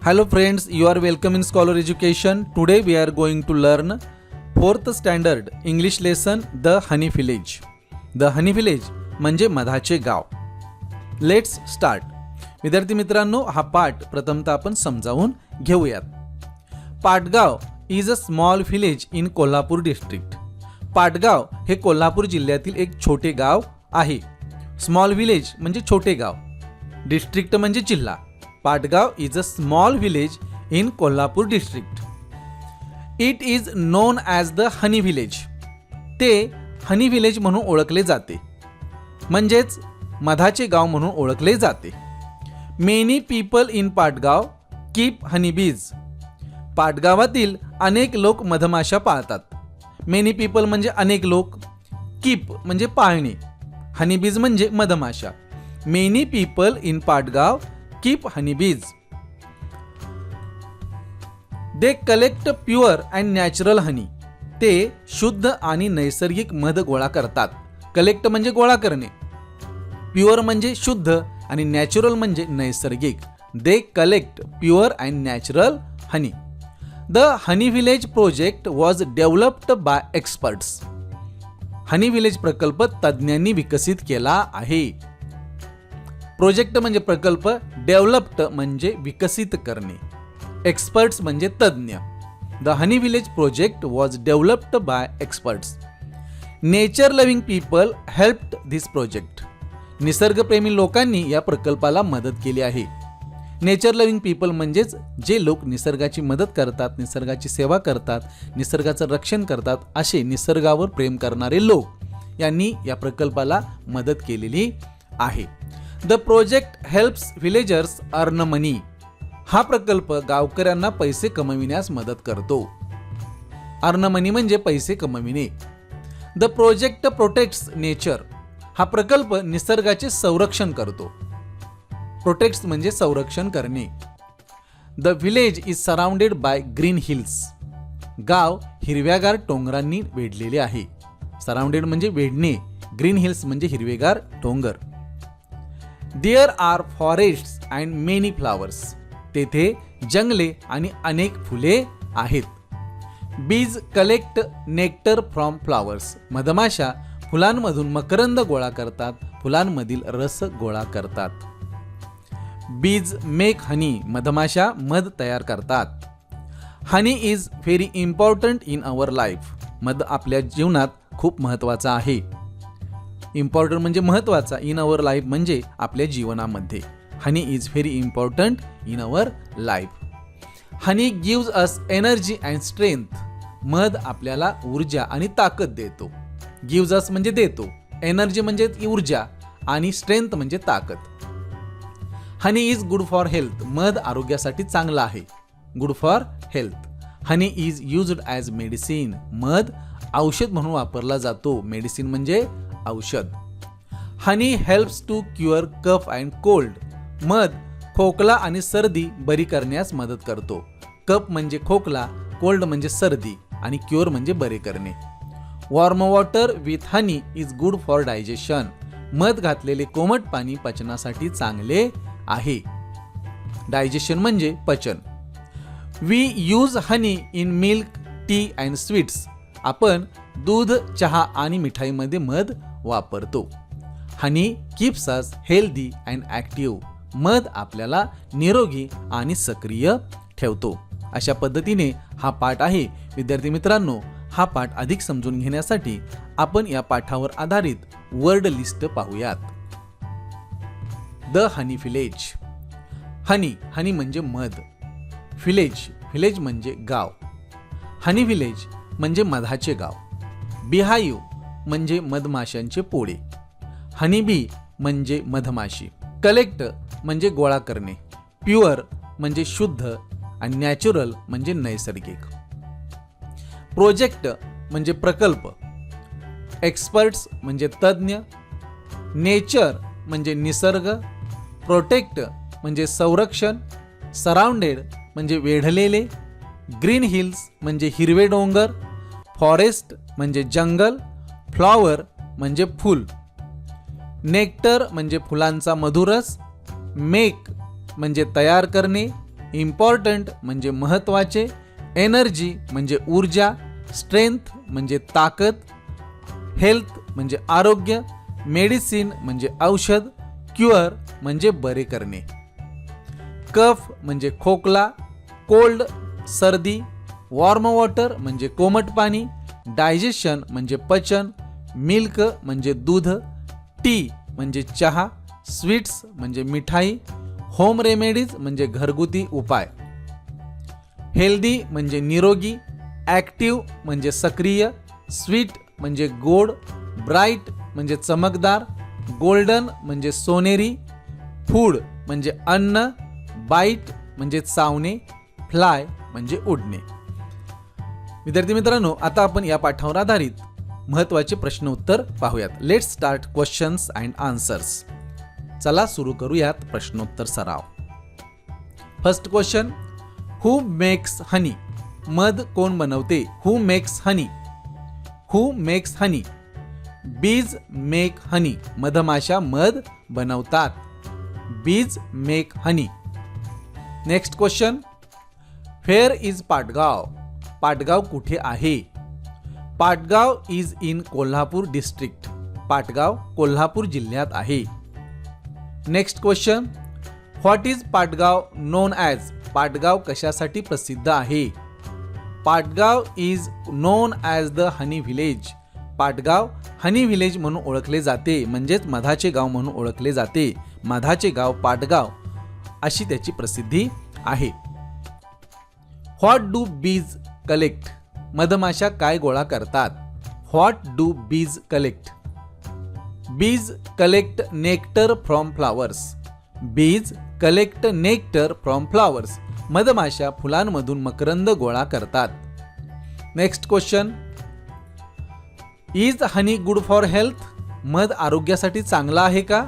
Hello friends, you are welcome in Scholar Education. Today we are going to learn 4th standard English lesson The Honey Village. The Honey Village म्हणजे मधाचे गाव. Let's start. विद्यार्थी मित्रांनो, हा पाठ प्रथमतः आपण समजावून घेऊयात. Patgaon is a small village in Kolhapur district. Patgaon हे कोल्हापूर जिल्ह्यातील एक छोटे गाव आहे. स्मॉल विलेज म्हणजे छोटे गाव, डिस्ट्रिक्ट म्हणजे जिल्हा. Patgaon is a small village in Kolhapur district. It is non as the honey village. ते हनी विलेज म्हणून ओळखले जाते, म्हणजेच मधाचे गाव म्हणून ओळखले जाते. Many people in Patgaon keep honey bees. पाटगावातील अनेक लोक मधमाशा पाळतात. मेनी पीपल म्हणजे अनेक लोक, कीप म्हणजे पाळणे, हनी बीज म्हणजे मधमाशा. Many people in Patgaon keep honey bees. They collect pure and natural honey. ते शुद्ध आणि नैसर्गिक मध गोळा करतात. कलेक्ट म्हणजे गोळा करणे, प्युअर म्हणजे शुद्ध आणि नॅचरल म्हणजे नैसर्गिक. दे collect pure and natural honey. The honey village project was developed bye experts. Honey village प्रकल्प तज्ज्ञांनी विकसित केला आहे. प्रोजेक्ट म्हणजे प्रकल्प, डेव्हलप्ड म्हणजे विकसित करणे, एक्सपर्ट्स म्हणजे तज्ञ. The honey village project was developed bye experts. Nature loving people helped this project. निसर्गप्रेमी लोकांनी या प्रकल्पाला मदत केली आहे. नेचर लव्हिंग पीपल म्हणजेच जे लोक निसर्गाची मदत करतात, निसर्गाची सेवा करतात, निसर्गाचं रक्षण करतात, असे निसर्गावर प्रेम करणारे लोक यांनी या प्रकल्पाला मदत केलेली आहे. The project helps villagers earn money. हा प्रकल्प गावकऱ्यांना पैसे कमविण्यास मदत करतो. अर्न मनी म्हणजे पैसे कमविणे. The project protects nature. हा प्रकल्प निसर्गाचे संरक्षण करतो. प्रोटेक्ट्स म्हणजे संरक्षण करणे. The village is surrounded by green hills. गाव हिरव्यागार डोंगरांनी वेढलेले आहे. सराउंडेड म्हणजे वेढणे, ग्रीन हिल्स म्हणजे हिरवेगार डोंगर. There are forests and many flowers. तेथे जंगले आणि अनेक फुले आहेत. बीज कलेक्ट नेक्टर फ्रॉम फ्लावर्स. मधमाशा फुलांमधून मकरंद गोळा करतात, फुलांमधील रस गोळा करतात. बीज मेक हनी. मधमाशा मध तयार करतात. Honey is very important in our life. मध आपल्या जीवनात खूप महत्त्वाचा आहे. इम्पॉर्टंट म्हणजे महत्त्वाचा, इन अवर लाईफ म्हणजे आपल्या जीवनामध्ये. Honey is very important in our life. Honey gives us energy and strength. मध आपल्याला ऊर्जा आणि ताकद देतो. गिव्स अस म्हणजे देतो, एनर्जी म्हणजे ऊर्जा आणि स्ट्रेंथ म्हणजे ताकद. Honey is good for health. मध आरोग्यासाठी चांगला आहे. Good for health. Honey is used as medicine. मध औषध म्हणून वापरला जातो. मेडिसिन म्हणजे औषध. Honey helps to cure cough and cold. मध खोकला आणि सर्दी बरी करण्यास मदत करतो. कफ म्हणजे खोकला, कोल्ड म्हणजे सर्दी आणि क्युअर म्हणजे बरे करणे. Warm water with honey is good for digestion. मध घातलेले कोमट पाणी पचनासाठी चांगले आहे. डायजेशन म्हणजे पचन. We use honey in milk, tea and sweets. आपण दूध, चहा आणि मिठाईमध्ये मध वापरतो. Honey keeps us healthy and active. मध आपल्याला निरोगी आणि सक्रिय ठेवतो. अशा पद्धतीने हा पाठ आहे. विद्यार्थी मित्रांनो, हा पाठ अधिक समजून घेण्यासाठी आपण या पाठावर आधारित वर्ड लिस्ट पाहूयात. The honey village. Honey, honey म्हणजे मध. विलेज, विलेज म्हणजे गाव. हनी विलेज म्हणजे मधाचे गाव. बिहाईव्ह म्हणजे मधमाशांचे पोळे. हनी बी म्हणजे मधमाशी. कलेक्ट म्हणजे गोळा करणे. प्युअर म्हणजे शुद्ध आणि नॅचरल म्हणजे नैसर्गिक. प्रोजेक्ट म्हणजे प्रकल्प. एक्सपर्ट्स म्हणजे तज्ज्ञ. नेचर म्हणजे निसर्ग. प्रोटेक्ट म्हणजे संरक्षण. सराउंडेड म्हणजे वेढलेले. ग्रीन हिल्स म्हणजे हिरवे डोंगर. फॉरेस्ट म्हणजे जंगल. फ्लॉवर म्हणजे फूल. नेक्टर म्हणजे फुलांचा मधुरस. मेक म्हणजे तयार करणे. इम्पॉर्टंट म्हणजे महत्त्वाचे, एनर्जी म्हणजे ऊर्जा, स्ट्रेंथ म्हणजे ताकद, हेल्थ म्हणजे आरोग्य, मेडिसिन म्हणजे औषध, क्युअर म्हणजे बरे करणे. कफ म्हणजे खोकला, कोल्ड सर्दी, वॉर्म वॉटर म्हणजे कोमट पाणी, डायजेशन म्हणजे पचन, मिल्क म्हणजे दूध, टी म्हणजे चहा, स्वीट्स म्हणजे मिठाई, होम रेमेडीज म्हणजे घरगुती उपाय. हेल्दी म्हणजे निरोगी, ॲक्टिव्ह म्हणजे सक्रिय, स्वीट म्हणजे गोड, ब्राईट म्हणजे चमकदार, गोल्डन म्हणजे सोनेरी, फूड म्हणजे अन्न, बाईट म्हणजे चावणे, फ्लाय म्हणजे उडणे. विद्यार्थी मित्रांनो, आता आपण या पाठावर आधारित महत्त्वाचे प्रश्न उत्तर पाहूयात. Let's start questions and answers. चला सुरू करूयात प्रश्नोत्तर सराव. फर्स्ट क्वेश्चन, हु मेक्स हनी? मध कोण बनवते? हु मेक्स हनी? हु मेक्स हनी? बीज मेक हनी. मधमाशा मध बनवतात. बीज make honey. Next question, where is Patgaon? Patgaon कुठे आहे? Patgaon is in Kolhapur district. Patgaon Kolhapur जिल्ह्यात आहे. Next question, what is Patgaon non as? Patgaon कशासाठी प्रसिद्ध आहे? Patgaon is non as the honey village. Patgaon honey village म्हणून ओळखले जाते, म्हणजेच मधाचे गाव म्हणून ओळखले जाते. मधाचे गाव पाटगाव अशी त्याची प्रसिद्धी आहे. व्हॉट डू बीज कलेक्ट? मधमाशा काय गोळा करतात? व्हॉट डू बीज कलेक्ट? बीज कलेक्ट नेक्टर फ्रॉम फ्लावर्स. बीज कलेक्ट नेक्टर फ्रॉम फ्लावर्स. मधमाशा फुलांमधून मकरंद गोळा करतात. Next question, is honey good for health? मध आरोग्यासाठी चांगला आहे का?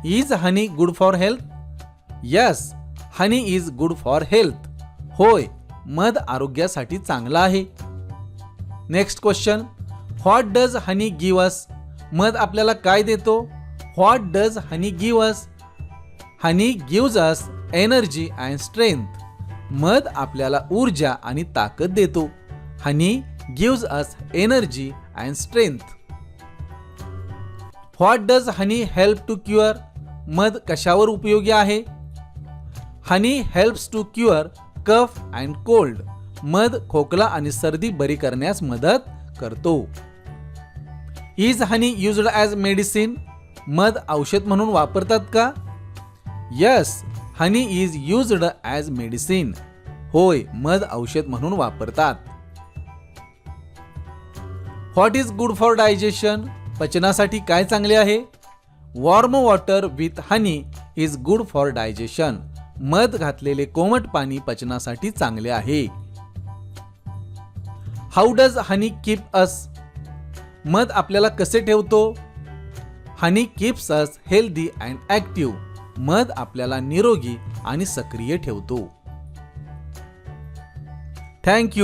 Is honey good for health? Yes, honey is good for health. होय, मध आरोग्यासाठी चांगला आहे. Next question, what does honey give अस? मध आपल्याला काय देतो? What does honey give us? Honey gives us energy and strength. मध आपल्याला ऊर्जा आणि ताकद देतो. Honey gives us energy and strength. What does honey help to cure? मध कशावर उपयोगी आहे? Honey helps to cure cough and cold. मध खोकला आणि सर्दी बरी करण्यास मदत करतो. Is honey used as medicine? मध औषध म्हणून वापरतात का? Yes, honey is used as medicine. होय, मध औषध म्हणून वापरतात. What is good for digestion? पचनासाठी काय चांगले आहे? Warm water with honey is good for digestion. मध घातलेले कोमट पाणी पचनासाठी चांगले आहे. How does honey keep us? मध आपल्याला कसे ठेवतो? Honey keeps us healthy and active. मध आपल्याला निरोगी आणि सक्रिय ठेवतो. Thank you.